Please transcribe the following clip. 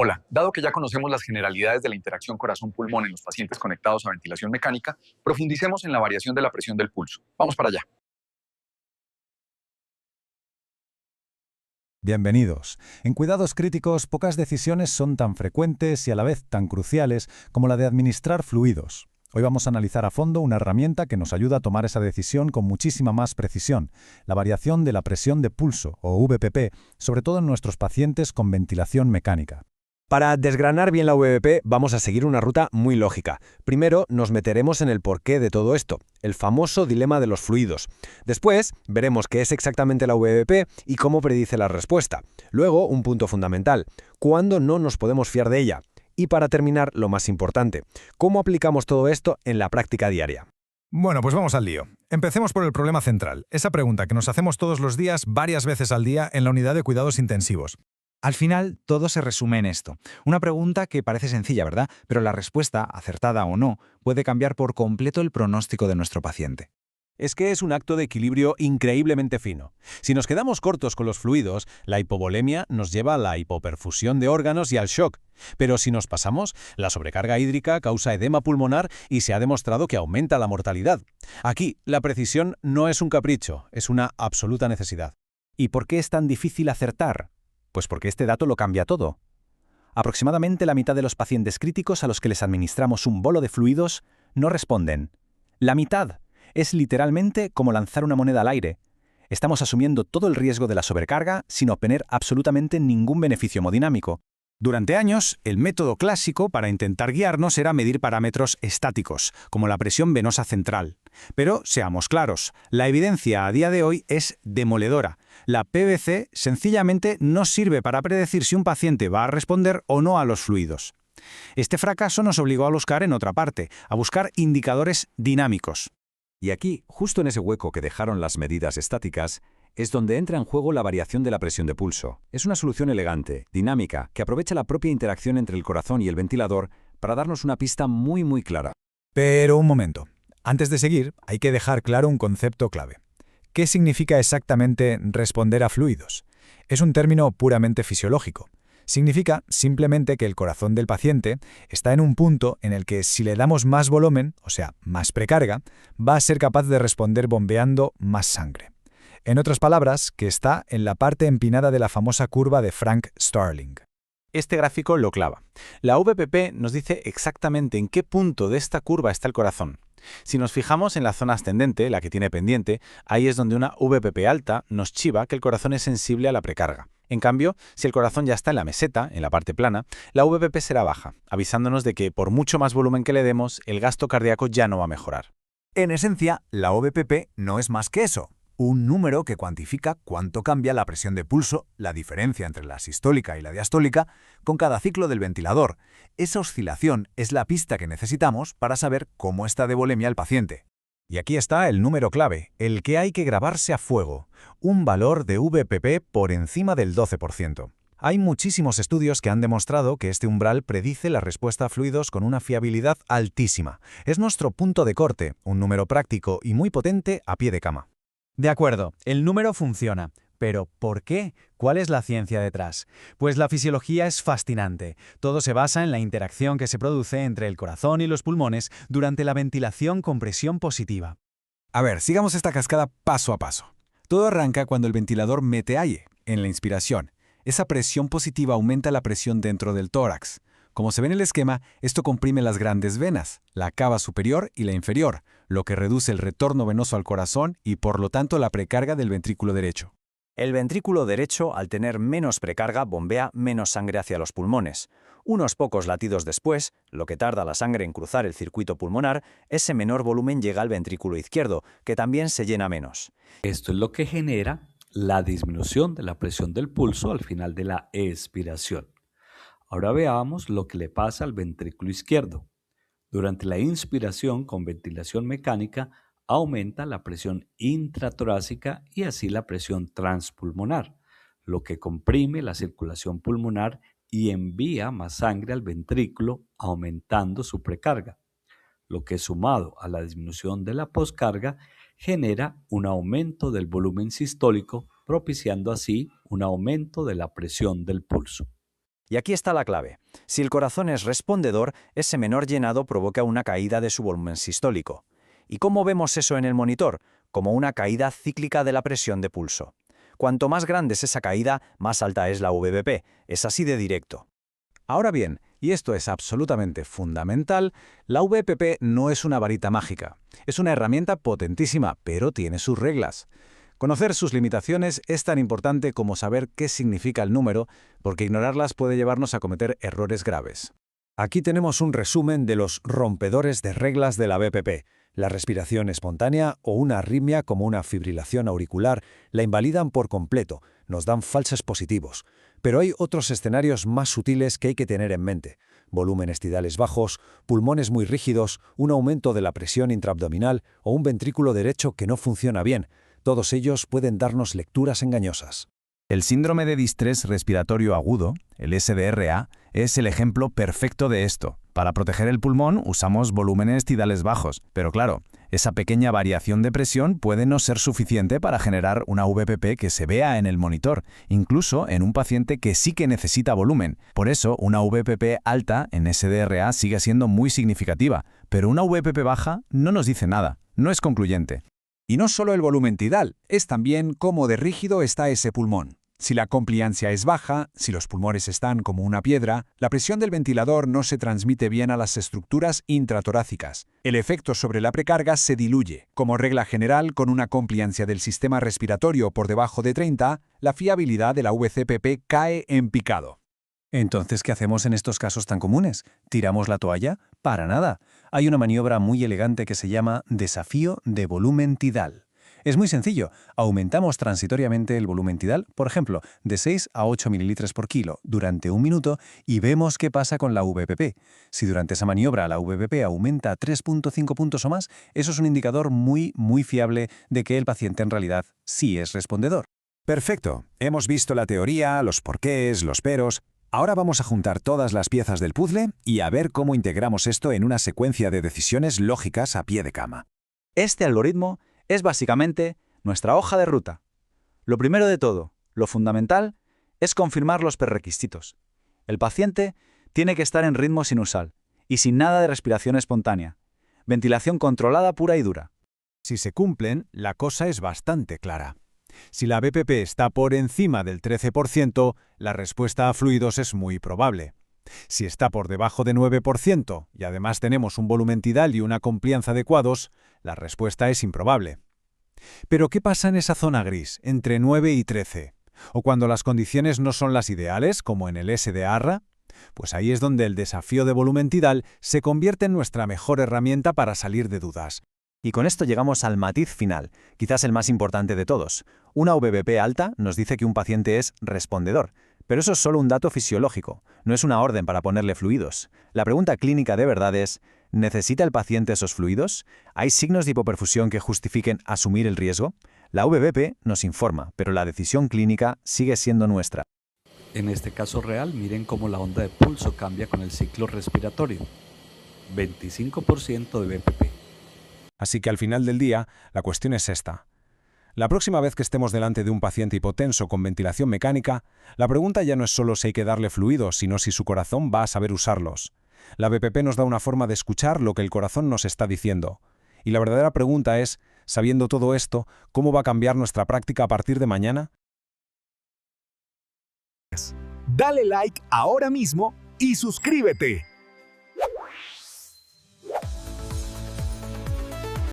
Hola, dado que ya conocemos las generalidades de la interacción corazón-pulmón en los pacientes conectados a ventilación mecánica, profundicemos en la variación de la presión del pulso. Vamos para allá. Bienvenidos. En cuidados críticos, pocas decisiones son tan frecuentes y a la vez tan cruciales como la de administrar fluidos. Hoy vamos a analizar a fondo una herramienta que nos ayuda a tomar esa decisión con muchísima más precisión, la variación de la presión de pulso, o VPP, sobre todo en nuestros pacientes con ventilación mecánica. Para desgranar bien la VBP vamos a seguir una ruta muy lógica. Primero nos meteremos en el porqué de todo esto, el famoso dilema de los fluidos. Después veremos qué es exactamente la VBP y cómo predice la respuesta. Luego, un punto fundamental, cuándo no nos podemos fiar de ella. Y para terminar, lo más importante, cómo aplicamos todo esto en la práctica diaria. Bueno, pues vamos al lío. Empecemos por el problema central, esa pregunta que nos hacemos todos los días, varias veces al día, en la unidad de cuidados intensivos. Al final, todo se resume en esto. Una pregunta que parece sencilla, ¿verdad? Pero la respuesta, acertada o no, puede cambiar por completo el pronóstico de nuestro paciente. Es que es un acto de equilibrio increíblemente fino. Si nos quedamos cortos con los fluidos, la hipovolemia nos lleva a la hipoperfusión de órganos y al shock. Pero si nos pasamos, la sobrecarga hídrica causa edema pulmonar y se ha demostrado que aumenta la mortalidad. Aquí, la precisión no es un capricho, es una absoluta necesidad. ¿Y por qué es tan difícil acertar? Pues porque este dato lo cambia todo. Aproximadamente la mitad de los pacientes críticos a los que les administramos un bolo de fluidos no responden. La mitad. Es literalmente como lanzar una moneda al aire. Estamos asumiendo todo el riesgo de la sobrecarga sin obtener absolutamente ningún beneficio hemodinámico. Durante años, el método clásico para intentar guiarnos era medir parámetros estáticos, como la presión venosa central. Pero, seamos claros, la evidencia a día de hoy es demoledora. La PVC sencillamente no sirve para predecir si un paciente va a responder o no a los fluidos. Este fracaso nos obligó a buscar en otra parte, a buscar indicadores dinámicos. Y aquí, justo en ese hueco que dejaron las medidas estáticas, es donde entra en juego la variación de la presión de pulso. Es una solución elegante, dinámica, que aprovecha la propia interacción entre el corazón y el ventilador para darnos una pista muy clara. Pero un momento. Antes de seguir, hay que dejar claro un concepto clave. ¿Qué significa exactamente responder a fluidos? Es un término puramente fisiológico. Significa simplemente que el corazón del paciente está en un punto en el que si le damos más volumen, o sea, más precarga, va a ser capaz de responder bombeando más sangre. En otras palabras, que está en la parte empinada de la famosa curva de Frank Starling. Este gráfico lo clava. La VPP nos dice exactamente en qué punto de esta curva está el corazón. Si nos fijamos en la zona ascendente, la que tiene pendiente, ahí es donde una VPP alta nos chiva que el corazón es sensible a la precarga. En cambio, si el corazón ya está en la meseta, en la parte plana, la VPP será baja, avisándonos de que por mucho más volumen que le demos, el gasto cardíaco ya no va a mejorar. En esencia, la VPP no es más que eso. Un número que cuantifica cuánto cambia la presión de pulso, la diferencia entre la sistólica y la diastólica, con cada ciclo del ventilador. Esa oscilación es la pista que necesitamos para saber cómo está de volemia el paciente. Y aquí está el número clave, el que hay que grabarse a fuego, un valor de VPP por encima del 12%. Hay muchísimos estudios que han demostrado que este umbral predice la respuesta a fluidos con una fiabilidad altísima. Es nuestro punto de corte, un número práctico y muy potente a pie de cama. De acuerdo, el número funciona. Pero, ¿por qué? ¿Cuál es la ciencia detrás? Pues la fisiología es fascinante. Todo se basa en la interacción que se produce entre el corazón y los pulmones durante la ventilación con presión positiva. A ver, sigamos esta cascada paso a paso. Todo arranca cuando el ventilador mete aire, en la inspiración. Esa presión positiva aumenta la presión dentro del tórax. Como se ve en el esquema, esto comprime las grandes venas, la cava superior y la inferior, lo que reduce el retorno venoso al corazón y por lo tanto la precarga del ventrículo derecho. El ventrículo derecho, al tener menos precarga, bombea menos sangre hacia los pulmones. Unos pocos latidos después, lo que tarda la sangre en cruzar el circuito pulmonar, ese menor volumen llega al ventrículo izquierdo, que también se llena menos. Esto es lo que genera la disminución de la presión del pulso al final de la expiración. Ahora veamos lo que le pasa al ventrículo izquierdo. Durante la inspiración con ventilación mecánica, aumenta la presión intratorácica y así la presión transpulmonar, lo que comprime la circulación pulmonar y envía más sangre al ventrículo, aumentando su precarga, lo que sumado a la disminución de la poscarga genera un aumento del volumen sistólico, propiciando así un aumento de la presión del pulso. Y aquí está la clave. Si el corazón es respondedor, ese menor llenado provoca una caída de su volumen sistólico. ¿Y cómo vemos eso en el monitor? Como una caída cíclica de la presión de pulso. Cuanto más grande es esa caída, más alta es la VBP. Es así de directo. Ahora bien, y esto es absolutamente fundamental, la VPP no es una varita mágica. Es una herramienta potentísima, pero tiene sus reglas. Conocer sus limitaciones es tan importante como saber qué significa el número, porque ignorarlas puede llevarnos a cometer errores graves. Aquí tenemos un resumen de los rompedores de reglas de la VPP. La respiración espontánea o una arritmia como una fibrilación auricular la invalidan por completo, nos dan falsos positivos. Pero hay otros escenarios más sutiles que hay que tener en mente. Volúmenes tidales bajos, pulmones muy rígidos, un aumento de la presión intraabdominal o un ventrículo derecho que no funciona bien. Todos ellos pueden darnos lecturas engañosas. El síndrome de distrés respiratorio agudo, el SDRA, es el ejemplo perfecto de esto. Para proteger el pulmón usamos volúmenes tidales bajos, pero claro, esa pequeña variación de presión puede no ser suficiente para generar una VPP que se vea en el monitor, incluso en un paciente que sí que necesita volumen. Por eso, una VPP alta en SDRA sigue siendo muy significativa, pero una VPP baja no nos dice nada, no es concluyente. Y no solo el volumen tidal, es también cómo de rígido está ese pulmón. Si la compliancia es baja, si los pulmones están como una piedra, la presión del ventilador no se transmite bien a las estructuras intratorácicas. El efecto sobre la precarga se diluye. Como regla general, con una compliancia del sistema respiratorio por debajo de 30, la fiabilidad de la VCPP cae en picado. Entonces, ¿qué hacemos en estos casos tan comunes? ¿Tiramos la toalla? Para nada. Hay una maniobra muy elegante que se llama desafío de volumen tidal. Es muy sencillo. Aumentamos transitoriamente el volumen tidal, por ejemplo, de 6 a 8 ml por kilo durante un minuto y vemos qué pasa con la VPP. Si durante esa maniobra la VPP aumenta 3.5 puntos o más, eso es un indicador muy fiable de que el paciente en realidad sí es respondedor. Perfecto. Hemos visto la teoría, los porqués, los peros. Ahora vamos a juntar todas las piezas del puzzle y a ver cómo integramos esto en una secuencia de decisiones lógicas a pie de cama. Este algoritmo es básicamente nuestra hoja de ruta. Lo primero de todo, lo fundamental, es confirmar los prerequisitos. El paciente tiene que estar en ritmo sinusal y sin nada de respiración espontánea. Ventilación controlada pura y dura. Si se cumplen, la cosa es bastante clara. Si la VPP está por encima del 13%, la respuesta a fluidos es muy probable. Si está por debajo de 9% y además tenemos un volumen tidal y una complianza adecuados, la respuesta es improbable. Pero ¿qué pasa en esa zona gris, entre 9 y 13? ¿O cuando las condiciones no son las ideales, como en el SDRA? Pues ahí es donde el desafío de volumen tidal se convierte en nuestra mejor herramienta para salir de dudas. Y con esto llegamos al matiz final, quizás el más importante de todos. Una VBP alta nos dice que un paciente es respondedor, pero eso es solo un dato fisiológico, no es una orden para ponerle fluidos. La pregunta clínica de verdad es, ¿necesita el paciente esos fluidos? ¿Hay signos de hipoperfusión que justifiquen asumir el riesgo? La VBP nos informa, pero la decisión clínica sigue siendo nuestra. En este caso real, miren cómo la onda de pulso cambia con el ciclo respiratorio. 25% de VPP. Así que al final del día, la cuestión es esta. La próxima vez que estemos delante de un paciente hipotenso con ventilación mecánica, la pregunta ya no es solo si hay que darle fluidos, sino si su corazón va a saber usarlos. La VPP nos da una forma de escuchar lo que el corazón nos está diciendo. Y la verdadera pregunta es, sabiendo todo esto, ¿cómo va a cambiar nuestra práctica a partir de mañana? Dale like ahora mismo y suscríbete.